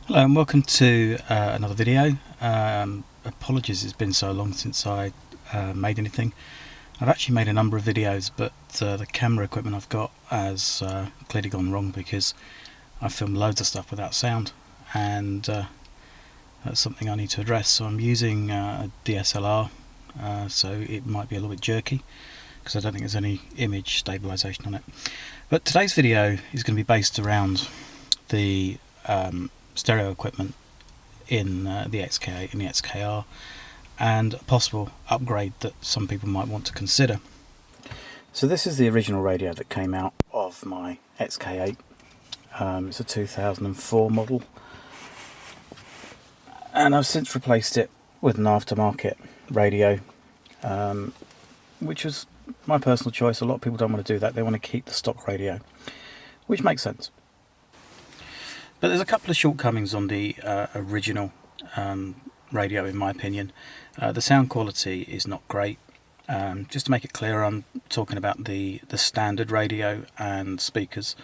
Hello and welcome to another video. Apologies it's been so long since I made anything. I've actually made a number of videos, but the camera equipment I've got has clearly gone wrong because I filmed loads of stuff without sound, and that's something I need to address. So I'm using a DSLR, so it might be a little bit jerky because I don't think there's any image stabilization on it. But today's video is going to be based around the stereo equipment in the XK8 and the XKR, and a possible upgrade that some people might want to consider. So this is the original radio that came out of my XK8. It's a 2004 model, and I've since replaced it with an aftermarket radio, which was my personal choice. A lot of people don't want to do that. They want to keep the stock radio, which makes sense. But there's a couple of shortcomings on the original radio, in my opinion. The sound quality is not great. Just to make it clear, I'm talking about the standard radio and speakers,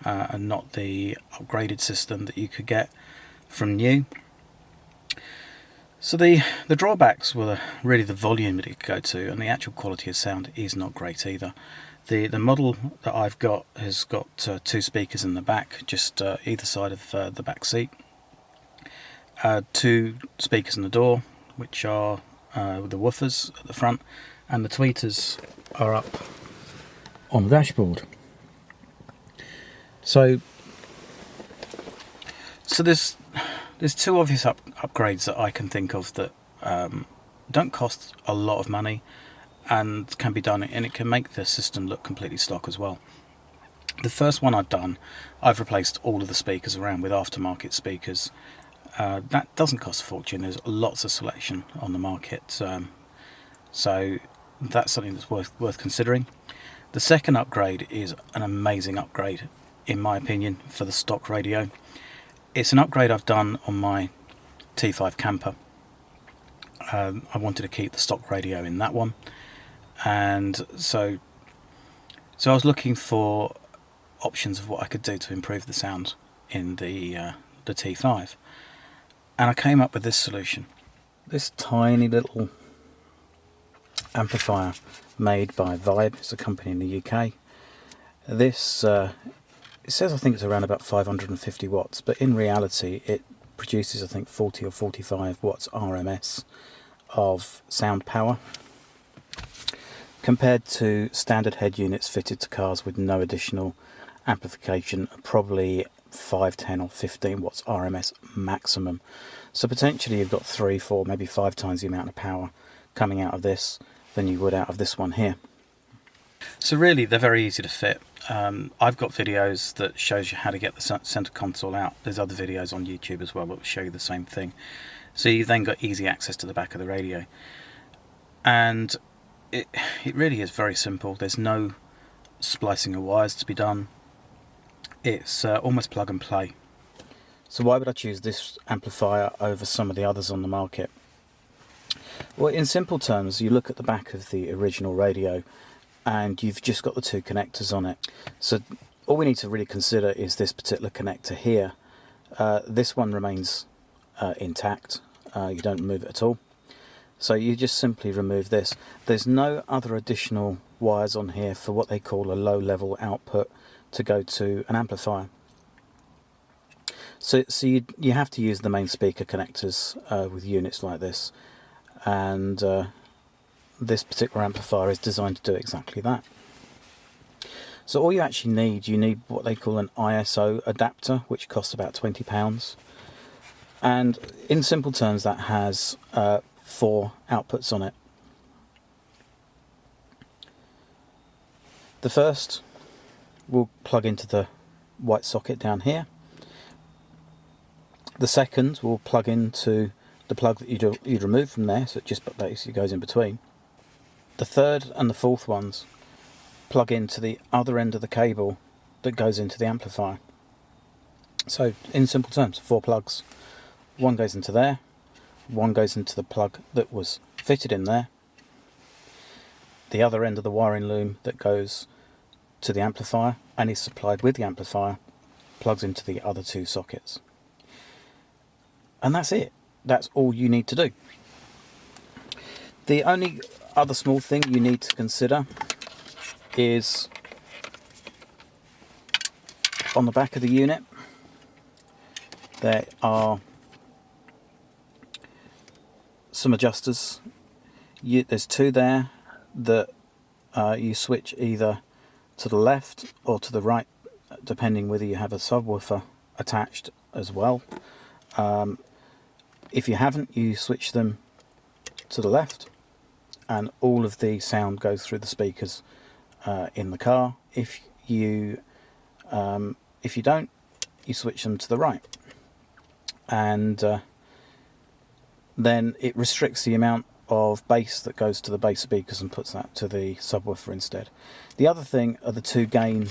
and not the upgraded system that you could get from new. So the drawbacks were really the volume that it could go to, and the actual quality of sound is not great either. The model that I've got has got two speakers in the back, just either side of the back seat. Two speakers in the door, which are the woofers at the front, and the tweeters are up on the dashboard. So there's two obvious upgrades that I can think of that don't cost a lot of money and can be done, and it can make the system look completely stock as well. The first one I've done, I've replaced all of the speakers around with aftermarket speakers. That doesn't cost a fortune. There's lots of selection on the market, so that's something that's worth considering. The second upgrade is an amazing upgrade, in my opinion, for the stock radio. It's an upgrade I've done on my T5 camper. I wanted to keep the stock radio in that one, and so I was looking for options of what I could do to improve the sound in the T5, and I came up with this solution. This tiny little amplifier made by Vibe, it's a company in the UK. This it says I think it's around about 550 watts, but in reality it produces I think 40 or 45 watts RMS of sound power, compared to standard head units fitted to cars with no additional amplification, probably 5, 10 or 15 watts RMS maximum. So potentially you've got 3, 4, maybe 5 times the amount of power coming out of this than you would out of this one here. So really they're very easy to fit. I've got videos that shows you how to get the center console out. There's other videos on YouTube as well that will show you the same thing. So you've then got easy access to the back of the radio, and it really is very simple. There's no splicing of wires to be done. It's almost plug and play. So why would I choose this amplifier over some of the others on the market? Well, in simple terms, you look at the back of the original radio and you've just got the two connectors on it. So all we need to really consider is this particular connector here. This one remains intact. You don't move it at all. So you just simply remove this. There's no other additional wires on here for what they call a low level output to go to an amplifier. So you have to use the main speaker connectors with units like this, and this particular amplifier is designed to do exactly that. So all you actually need, you need what they call an ISO adapter, which costs about £20. And in simple terms, that has 4 outputs on it. The first will plug into the white socket down here. The second will plug into the plug that you'd remove from there, so it just basically goes in between. The third and the fourth ones plug into the other end of the cable that goes into the amplifier. So in simple terms, 4 plugs. One goes into there, one goes into the plug that was fitted in there, the other end of the wiring loom that goes to the amplifier and is supplied with the amplifier plugs into the other 2 sockets. And that's it. That's all you need to do. The only other small thing you need to consider is on the back of the unit there are some adjusters. There's two there that you switch either to the left or to the right, depending whether you have a subwoofer attached as well. If you haven't, you switch them to the left and all of the sound goes through the speakers in the car. If you don't, you switch them to the right, and then it restricts the amount of bass that goes to the bass speakers and puts that to the subwoofer instead. The other thing are the two gain,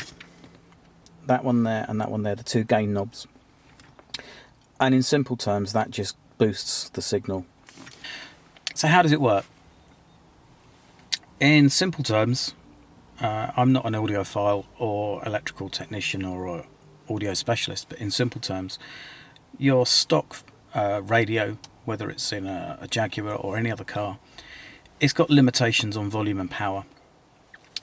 that one there and that one there, the two gain knobs. And in simple terms, that just boosts the signal. So how does it work? In simple terms, I'm not an audiophile or electrical technician or audio specialist, but in simple terms, your stock radio, whether it's in a Jaguar or any other car, it's got limitations on volume and power.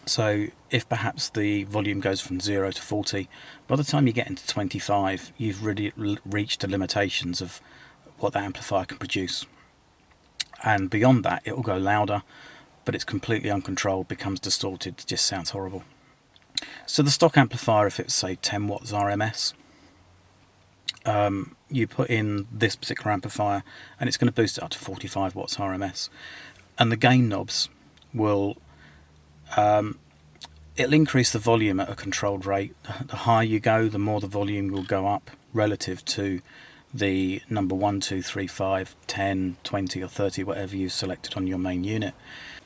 So if perhaps the volume goes from 0 to 40, by the time you get into 25, you've really reached the limitations of what that amplifier can produce. And beyond that, it will go louder, but it's completely uncontrolled, becomes distorted, just sounds horrible. So the stock amplifier, if it's say 10 watts RMS, you put in this particular amplifier and it's going to boost it up to 45 watts RMS. And the gain knobs will it'll increase the volume at a controlled rate. The higher you go, the more the volume will go up relative to the number 1, 2, 3, 5, 10, 20 or 30, whatever you've selected on your main unit.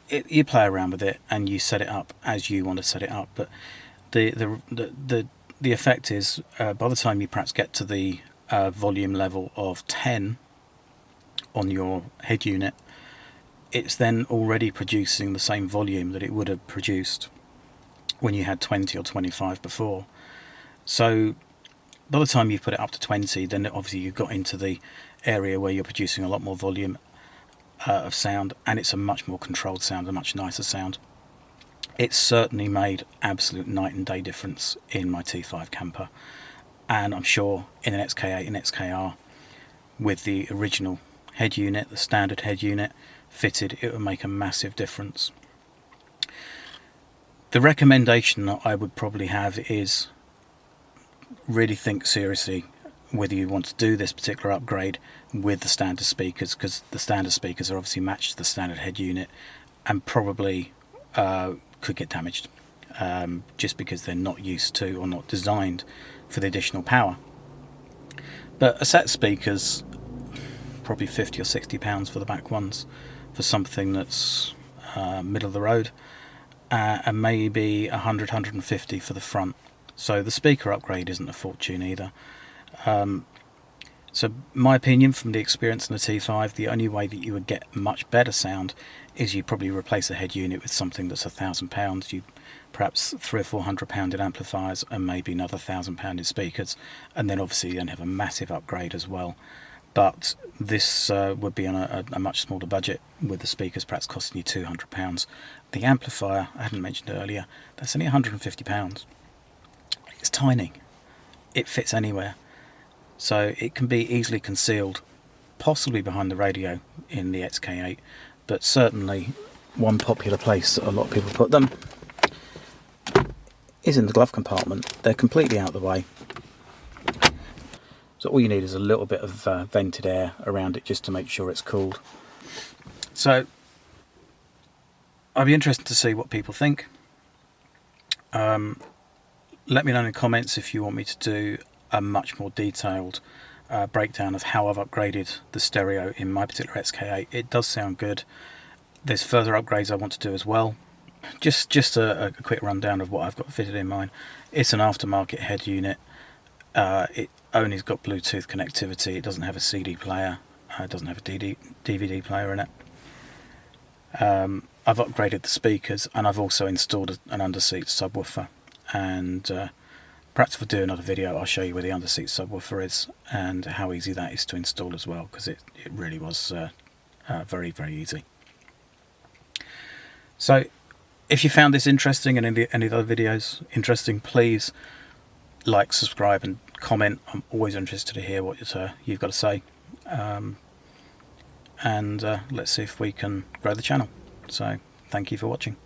You play around with it and you set it up as you want to set it up, but the effect is by the time you perhaps get to the volume level of 10 on your head unit, it's then already producing the same volume that it would have produced when you had 20 or 25 before. So by the time you've put it up to 20, then obviously you've got into the area where you're producing a lot more volume of sound, and it's a much more controlled sound, a much nicer sound. It's certainly made absolute night and day difference in my T5 camper, and I'm sure in an XK8 and XKR with the original head unit, the standard head unit fitted, it would make a massive difference. The recommendation that I would probably have is really think seriously whether you want to do this particular upgrade with the standard speakers, because the standard speakers are obviously matched to the standard head unit and probably could get damaged just because they're not used to or not designed for the additional power. But a set of speakers, probably 50 or 60 pounds for the back ones, for something that's middle of the road, and maybe 100, 150 for the front. So the speaker upgrade isn't a fortune either. So my opinion from the experience in the T5, the only way that you would get much better sound is you probably replace a head unit with something that's £1,000. You perhaps £300 or £400 in amplifiers and maybe another £1,000 in speakers, and then obviously you then have a massive upgrade as well. But this would be on a much smaller budget, with the speakers perhaps costing you £200. The amplifier, I hadn't mentioned earlier, that's only £150. It's tiny. It fits anywhere. So it can be easily concealed, possibly behind the radio in the XK8, but certainly one popular place that a lot of people put them is in the glove compartment. They're completely out of the way. So all you need is a little bit of vented air around it just to make sure it's cooled. So I'd be interested to see what people think. Let me know in the comments if you want me to do a much more detailed breakdown of how I've upgraded the stereo in my particular XK8. It does sound good. There's further upgrades I want to do as well. Just a quick rundown of what I've got fitted in mine. It's an aftermarket head unit. It only's got Bluetooth connectivity. It doesn't have a CD player. It doesn't have a DVD player in it. I've upgraded the speakers, and I've also installed an underseat subwoofer, and Perhaps if I do another video, I'll show you where the underseat subwoofer is and how easy that is to install as well, because it really was very, very easy. So if you found this interesting and any of the other videos interesting, please like, subscribe and comment. I'm always interested to hear what you've got to say. And let's see if we can grow the channel. So thank you for watching.